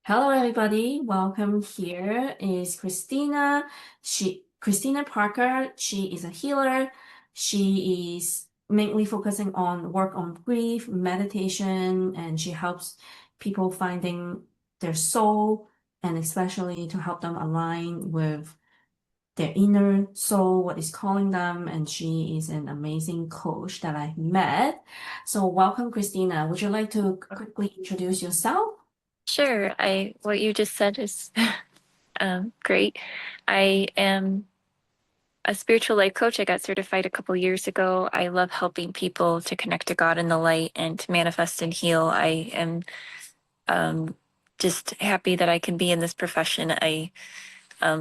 Hello, everybody. Welcome. Here is Christina. Christina Parker. She is a healer. She is mainly focusing on work on grief, meditation, and she helps people finding their soul and especially to help them align with their inner soul, what is calling them. And she is an amazing coach that I met. So welcome, Christina. Would you like to quickly introduce yourself? Sure. What you just said is great. I am a spiritual life coach. I got certified a couple years ago. I love helping people to connect to God and the light and to manifest and heal. I am um, just happy that I can be in this profession.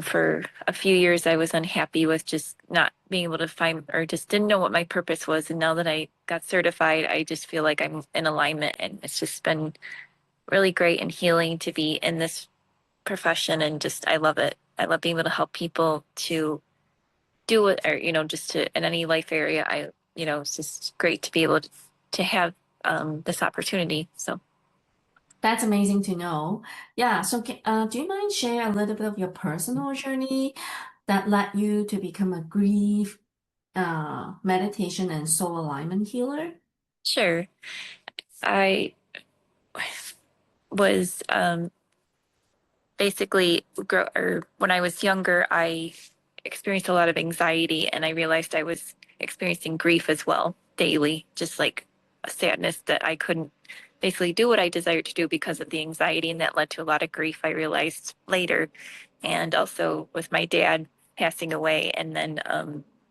For a few years, I was unhappy with just not being able to find or just didn't know what my purpose was. And now that I got certified, I just feel like I'm in alignment, and it's just been really great and healing to be in this profession, and just I love it. I love being able to help people to do it, or just to in any life area. It's just great to be able to have this opportunity. So That's amazing to know. Yeah, so do you mind share a little bit of your personal journey that led you to become a grief meditation and soul alignment healer? sure. I was basically or when I was younger, I experienced a lot of anxiety, and I realized I was experiencing grief as well daily, just like a sadness that I couldn't basically do what I desired to do because of the anxiety, and that led to a lot of grief, I realized later. And also with my dad passing away, and then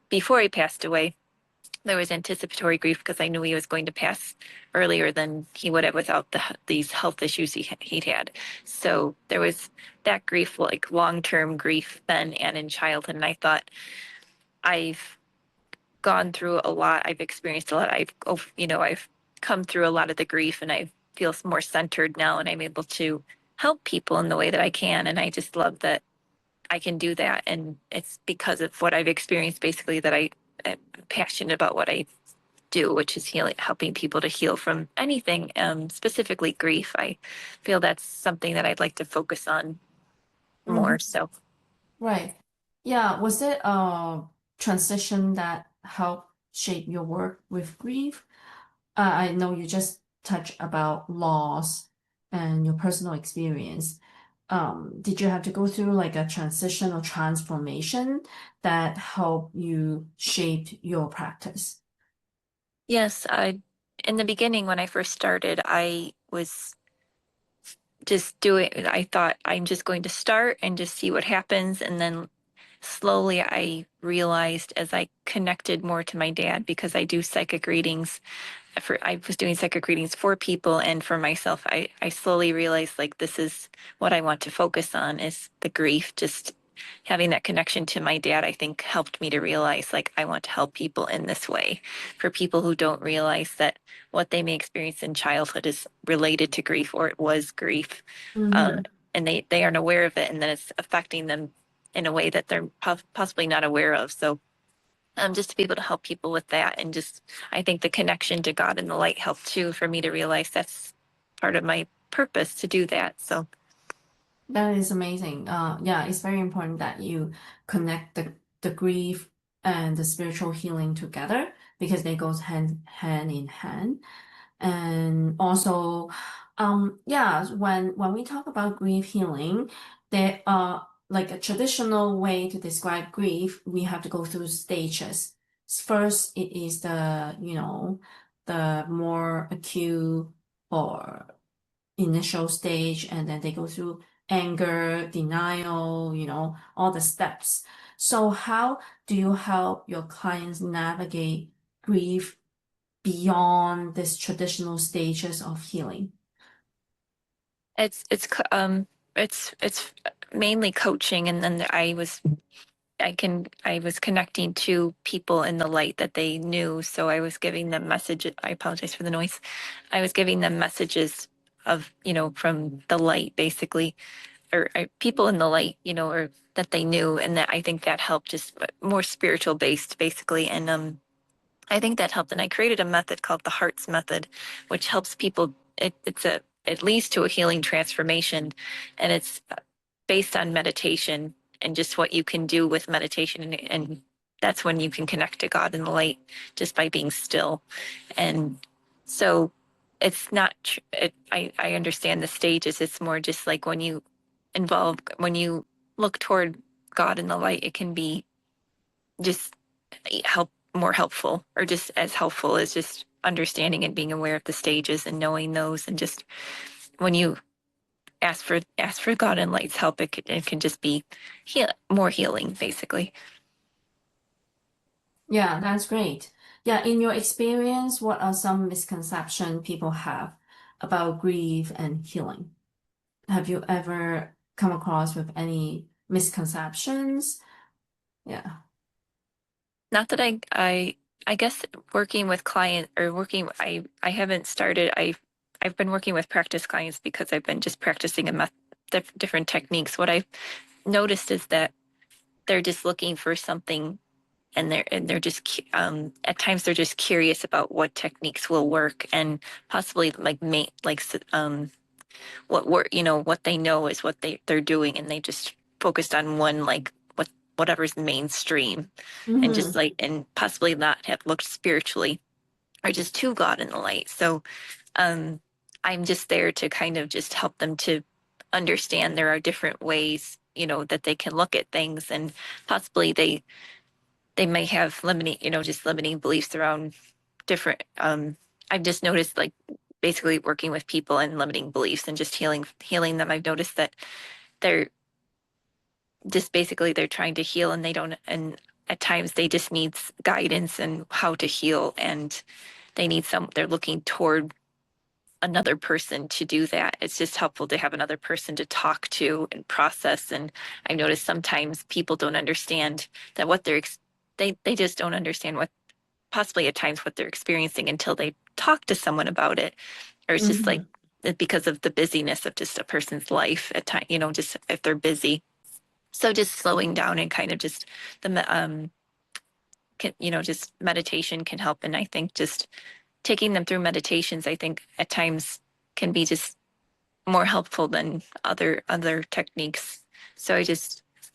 before he passed away, there was anticipatory grief because I knew he was going to pass earlier than he would have without these health issues he'd had. So there was that grief, like long-term grief then and in childhood. And I thought, I've gone through a lot. I've experienced a lot. I've come through a lot of the grief, and I feel more centered now, and I'm able to help people in the way that I can. And I just love that I can do that. And it's because of what I've experienced, basically, that am passionate about what I do, which is healing, helping people to heal from anything, specifically grief. I feel that's something that I'd like to focus on Hmm. more. So, Right. Yeah, was it a transition that helped shape your work with grief? I know you just touched about loss and your personal experience. Did you have to go through like a transition or transformation that helped you shape your practice? yes, in the beginning, when I first started, I was just doing, I thought I'm just going to start and just see what happens. And then slowly I realized, as I connected more to my dad, because I do psychic readings I was doing psychic readings for people and for myself. I slowly realized, like, this is what I want to focus on, is the grief. Just having that connection to my dad, I think, helped me to realize, like, I want to help people in this way, for people who don't realize that what they may experience in childhood is related to grief, or it was grief. Mm-hmm. And they aren't aware of it, and then it's affecting them in a way that they're possibly not aware of. So just to be able to help people with that. And just, I think the connection to God and the light helped too, for me to realize that's part of my purpose to do that. So, That is amazing. Yeah, it's very important that you connect the grief and the spiritual healing together because they go hand in hand. And also, yeah, when we talk about grief healing, there are like a traditional way to describe grief, we have to go through stages. First, it is the more acute or initial stage, and then they go through anger, denial, all the steps. So how do you help your clients navigate grief beyond these traditional stages of healing? it's, it's, it's mainly coaching. And then I was connecting to people in the light that they knew. So I was giving them messages. I apologize for the noise. I was giving them messages of, from the light, basically, or people in the light, or that they knew. And that, I think that helped, just more spiritual based, basically. And I think that helped. And I created a method called the Hearts Method, which helps people. It's a it leads to a healing transformation, and it's based on meditation and just what you can do with meditation, and that's when you can connect to God in the light just by being still. And so it's not I understand the stages. It's more just like when you look toward God in the light, it can be just more helpful, or just as helpful as just understanding and being aware of the stages and knowing those. And just when you ask for God and light's help, it can just be more healing, basically. Yeah, that's great. Yeah, in your experience, what are some misconceptions people have about grief and healing? Have you ever come across with any misconceptions? Yeah. Not that I guess working with client or working I haven't started I've been working with practice clients because I've been just practicing different techniques. What I've noticed is that they're just looking for something, and they're just at times they're just curious about what techniques will work, and possibly what work, what they know is what they're doing, and they just focused on one, like whatever's mainstream, and just Mm-hmm. like, and possibly not have looked spiritually or just to God in the light. So um I'm just there to kind of just help them to understand there are different ways, that they can look at things, and possibly they may have just limiting beliefs around different. I've just noticed, like, basically working with people and limiting beliefs and just healing them. I've noticed that they're just basically they're trying to heal, and they don't, and at times they just need guidance and how to heal, and they're looking toward another person to do that. It's just helpful to have another person to talk to and process. And I've noticed sometimes people don't understand that they just don't understand what, possibly at times, what they're experiencing until they talk to someone about it. Or it's just like Mm-hmm. because of the busyness of just a person's life at time, just if they're busy. So just slowing down and kind of just just meditation can help. And I think just taking them through meditations, I think at times can be just more helpful than other techniques. So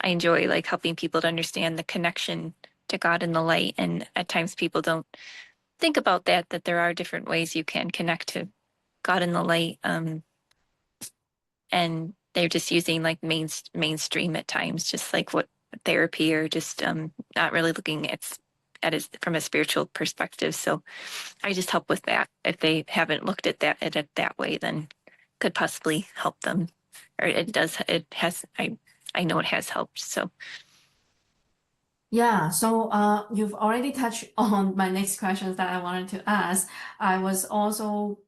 I enjoy, like, helping people to understand the connection to God and the light. And at times people don't think about that there are different ways you can connect to God in the light. And they're just using, like, mainstream at times, just like what therapy, or just not really looking at it from a spiritual perspective. So I just help with that. If they haven't looked at it that way, then could possibly help them. Or it has, I know it has helped. So Yeah, so you've already touched on my next questions that I wanted to ask. I was also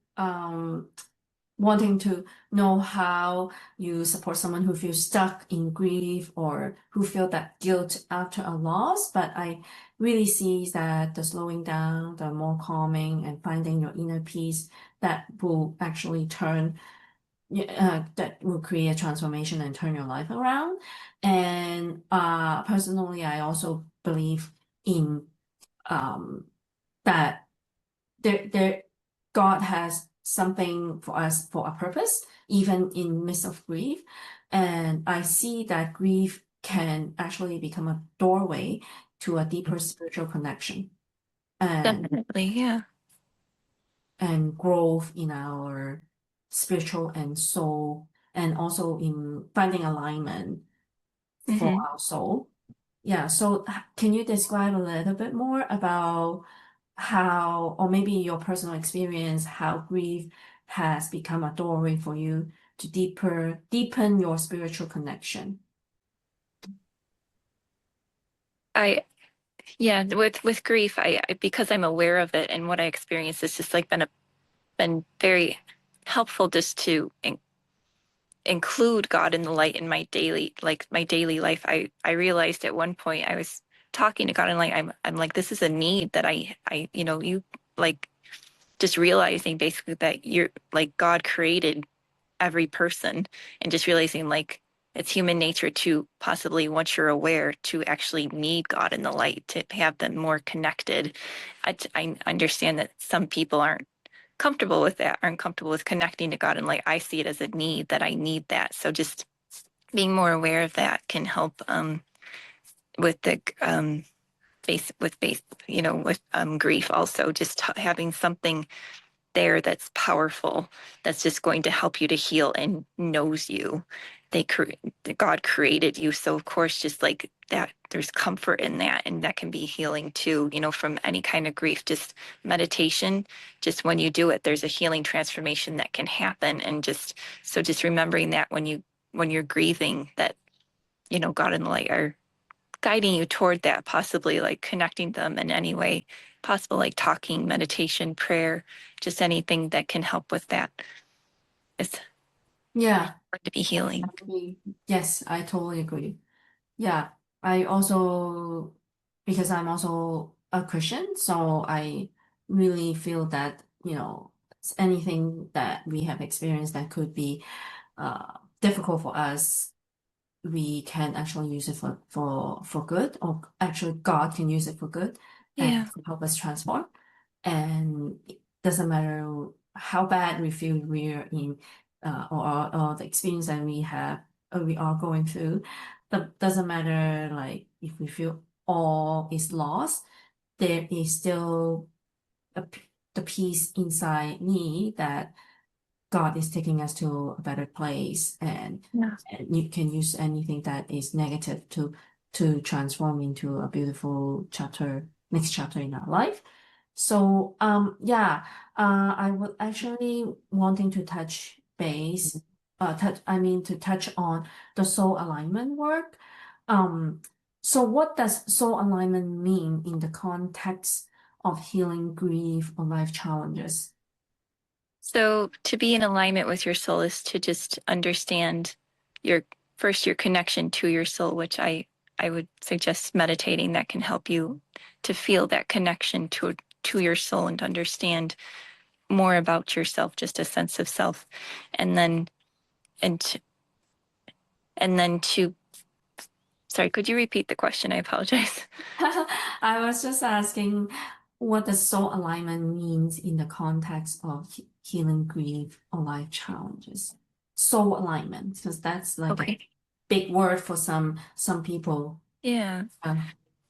wanting to know how you support someone who feels stuck in grief or who feel that guilt after a loss. But I really see that the slowing down, the more calming and finding your inner peace that will actually that will create a transformation and turn your life around. And personally, I also believe in um, that there God has something for us for a purpose, even in midst of grief. And I see that grief can actually become a doorway to a deeper spiritual connection and definitely, yeah. growth in our spiritual and soul, and also in finding alignment for Hmm. our soul. Yeah, so can you describe a little bit more about how, or maybe your personal experience, how grief has become a doorway for you to deepen your spiritual connection? I Yeah, with grief, because I'm aware of it and what I experience, it's just like been very helpful just to include God in the light in my daily life. I realized at one point I was talking to God, and like I'm like, this is a need that you, like, just realizing basically that you're like, God created every person, and just realizing, like, it's human nature to possibly, once you're aware, to actually need God in the light to have them more connected. I understand that some people comfortable with that, aren't comfortable with connecting to God. And like I see it as a need that I need that. So just being more aware of that can help with the base, with grief also. Just having something there that's powerful, that's just going to help you to heal and knows you. They cre- God created you, so of course, just like that, there's comfort in that, and that can be healing too. From any kind of grief. Just meditation, just when you do it, there's a healing transformation that can happen, and just remembering that when you're grieving, that God and the light are guiding you toward that, possibly like connecting them in any way possible, like talking, meditation, prayer, just anything that can help with that is Yeah, going to be healing. agree. Yes, I totally agree. Yeah, I also, because I'm also a Christian, so I really feel that, anything that we have experienced that could be difficult for us, we can actually use it for good, or actually God can use it for good and Yeah. to help us transform. And it doesn't matter how bad we feel we're in, or the experience that we have, or we are going through. But doesn't matter, like, if we feel all is lost, there is still the peace inside me that God is taking us to a better place, Yeah. and you can use anything that is negative to transform into a beautiful next chapter in our life. So yeah, I would actually wanting to touch base, to touch on the soul alignment work. Um, so what does soul alignment mean in the context of healing grief or life challenges? So to be in alignment with your soul is to just understand your your connection to your soul, which I would suggest meditating. That can help you to feel that connection to your soul and to understand more about yourself, just a sense of self. And then and and then to sorry, could you repeat the question? I apologize. I was just asking what the soul alignment means in the context of healing grief or life challenges. Soul alignment, because that's like a Okay. big word for some people. Yeah. Um,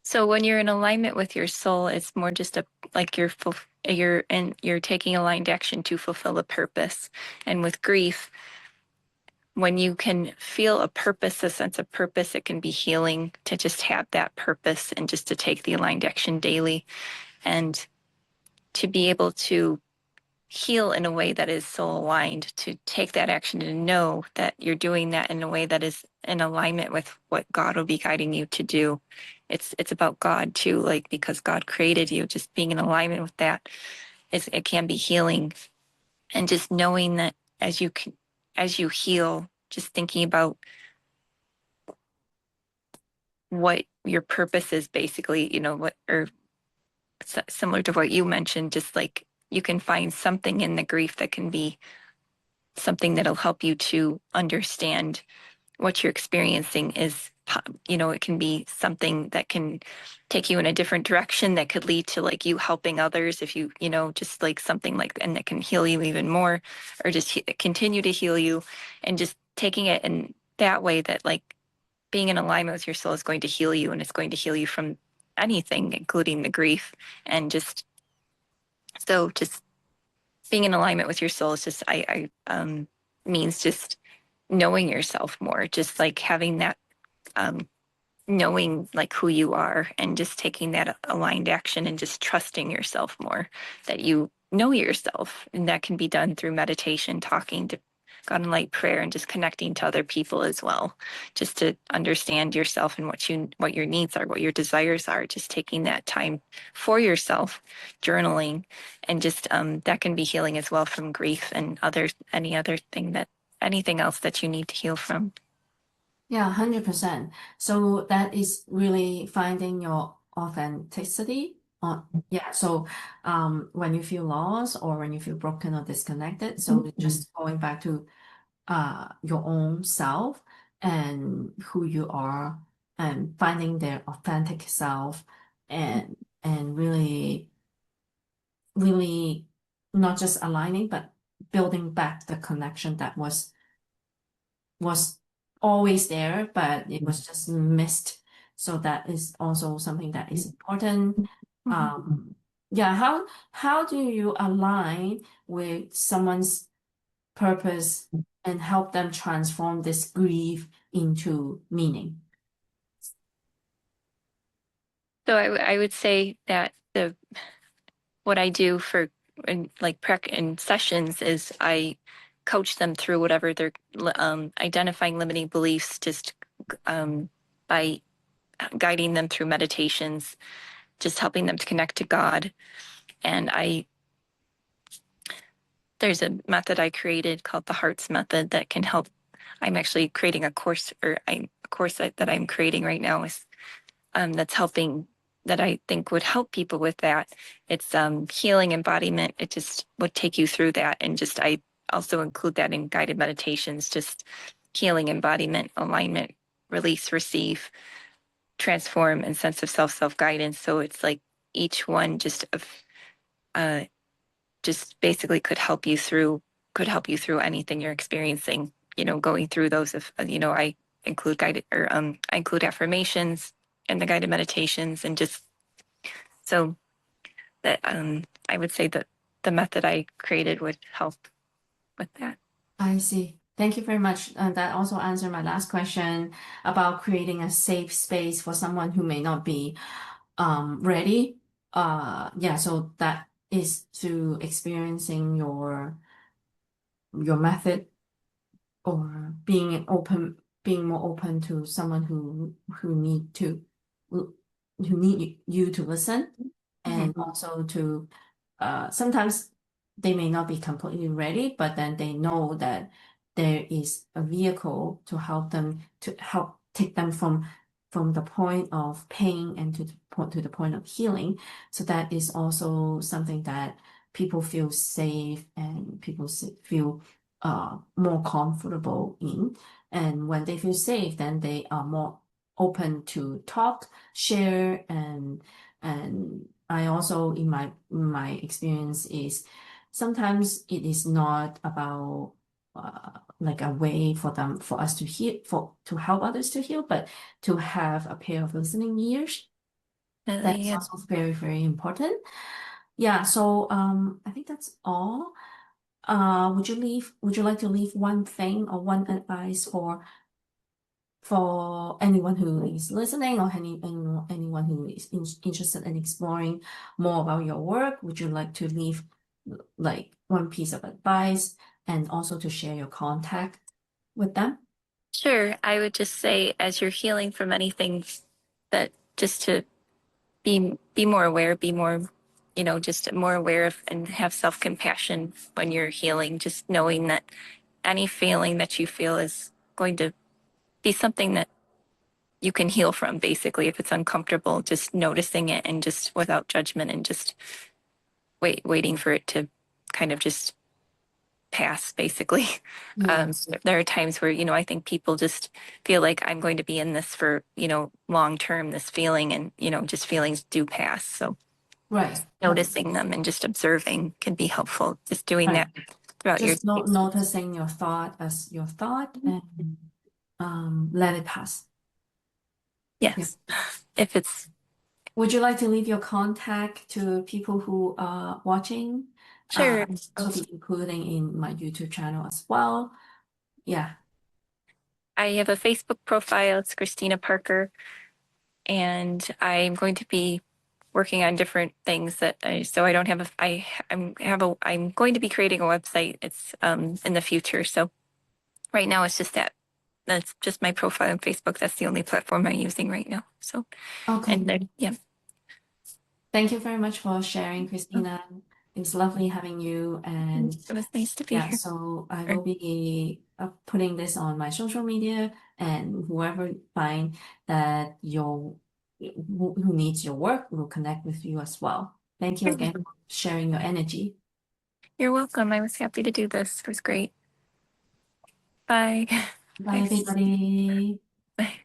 So when you're in alignment with your soul, it's more just like you're taking aligned action to fulfill a purpose. And with grief, when you can feel a purpose, a sense of purpose, it can be healing to just have that purpose and just to take the aligned action daily and to be able to heal in a way that is soul aligned, to take that action and know that you're doing that in a way that is in alignment with what God will be guiding you to do. It's about God too, like because God created you, just being in alignment with that it can be healing. And just knowing that as you heal, just thinking about what your purpose is basically, what or similar to what you mentioned, just like you can find something in the grief that can be something that'll help you to understand what you're experiencing is, it can be something that can take you in a different direction that could lead to like you helping others if just like something like, and that can heal you even more or just continue to heal you, and just taking it in that way that like being in alignment with your soul is going to heal you, and it's going to heal you from anything, including the grief. And just being in alignment with your soul is just I means just knowing yourself more, just like having that um knowing like who you are and just taking that aligned action and just trusting yourself more, that you know yourself. And that can be done through meditation, talking to God and light, prayer, and just connecting to other people as well, just to understand yourself and what your needs are, what your desires are, just taking that time for yourself, journaling, and just that can be healing as well from grief and anything else that you need to heal from. yeah, 100%. So that is really finding your authenticity. Yeah, so when you feel lost or when you feel broken or disconnected, so just going back to your own self and who you are, and finding their authentic self, and really really not just aligning, but building back the connection that was always there, but it was just missed. So that is also something that is important. Yeah, how do you align with someone's purpose and help them transform this grief into meaning? So I would say that what I do for in sessions is I coach them through whatever they're identifying limiting beliefs, just by guiding them through meditations, just helping them to connect to God. And there's a method I created called the Hearts Method that can help. I'm actually creating a course, a course that I'm creating right now is that's helping, that I think would help people with that. It's healing embodiment. It just would take you through that, and just I also include that in guided meditations. Just healing embodiment, alignment, release, receive, transform, and sense of self guidance. So it's like each one uh, just basically could help you through anything you're experiencing. Going through those. If I include guided, or I include affirmations and the guided meditations, and just so that I would say that the method I created would help with that. I see. Thank you very much. That also answered my last question about creating a safe space for someone who may not be ready. Yeah, so that is through experiencing your method or being more open to someone who need to who need you to listen, and also to sometimes they may not be completely ready, but then they know that there is a vehicle to help take them from the point of pain and to the point of healing. So that is also something that people feel safe and feel more comfortable in. And when they feel safe, then they are more open to talk, share, and I also in my experience is sometimes it is not about like a way for us to heal to help others to heal, but to have a pair of listening ears. That's Yeah. also very, very important. Yeah, so I think that's all. Would you like to leave one thing or one advice for anyone who is listening or anyone who is interested in exploring more about your work? Would you like to leave like one piece of advice and also to share your contact with them? Sure. I would just say, as you're healing from anything, that just to be more aware, be more, just more aware of, and have self-compassion when you're healing, just knowing that any feeling that you feel is going to be something that you can heal from. Basically, if it's uncomfortable, just noticing it, and just without judgment, and just waiting for it to kind of just pass, basically. Yeah, There are times where, I think people just feel like I'm going to be in this for, long term, this feeling, and, just feelings do pass. So right, right, noticing them and just observing can be helpful. Just doing right. that throughout your Just noticing your thought as your thought and let it pass. Yeah. yes. If it's Would you like to leave your contact to people who are watching? sure. Also be including in my YouTube channel as well. Yeah. I have a Facebook profile. It's Christina Parker, and I'm going to be working on different things so I don't have I'm going to be creating a website. It's in the future. So right now it's just that's just my profile on Facebook. That's the only platform I'm using right now. So, Okay. and then, yeah. Thank you very much for sharing, Christina. It's lovely having you. And It was nice to be yeah, here. so I Or- will be putting this on my social media, and whoever find that who needs your work will connect with you as well. Thank you again for sharing your energy. You're welcome. I was happy to do this. It was great. Bye. Bye, Bye. everybody. Bye.